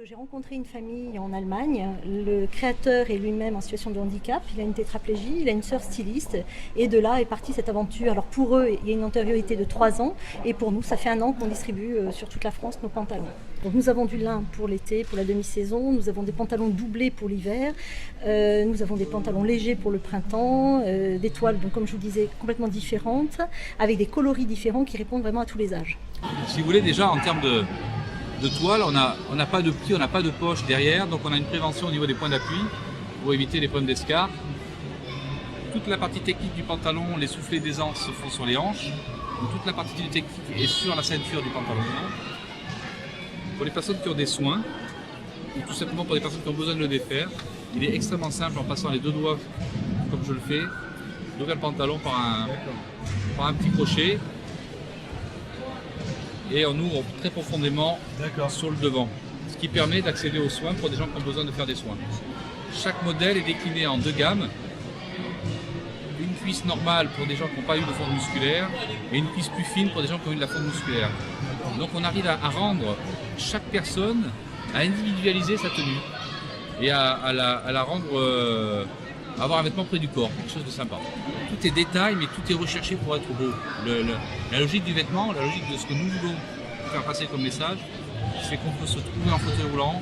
J'ai rencontré une famille en Allemagne. Le créateur est lui-même en situation de handicap. Il a une tétraplégie, il a une sœur styliste. Et de là est partie cette aventure. Alors pour eux, il y a une antériorité de 3 ans. Et pour nous, ça fait 1 an qu'on distribue sur toute la France nos pantalons. Donc nous avons du lin pour l'été, pour la demi-saison. Nous avons des pantalons doublés pour l'hiver. Nous avons des pantalons légers pour le printemps. Des toiles, donc, comme je vous disais, complètement différentes. Avec des coloris différents qui répondent vraiment à tous les âges. Si vous voulez, déjà en termes de toile, on n'a pas de pli, on n'a pas de poche derrière, donc on a une prévention au niveau des points d'appui pour éviter les problèmes d'escarre. Toute la partie technique du pantalon, les soufflets d'aisance se font sur les hanches, donc toute la partie technique est sur la ceinture du pantalon. Pour les personnes qui ont des soins, ou tout simplement pour les personnes qui ont besoin de le défaire, il est extrêmement simple en passant les 2 doigts, comme je le fais, d'ouvrir le pantalon par un petit crochet. Et on ouvre très profondément sur le devant, ce qui permet d'accéder aux soins pour des gens qui ont besoin de faire des soins. Chaque modèle est décliné en 2 gammes, une cuisse normale pour des gens qui n'ont pas eu de fonte musculaire et une cuisse plus fine pour des gens qui ont eu de la fonte musculaire. Donc on arrive à rendre chaque personne, à individualiser sa tenue et à la rendre, avoir un vêtement près du corps, quelque chose de sympa. Tout est détail, mais tout est recherché pour être beau. La logique du vêtement, la logique de ce que nous voulons faire passer comme message, c'est qu'on peut se trouver en fauteuil roulant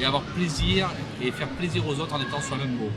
et avoir plaisir et faire plaisir aux autres en étant soi-même beau.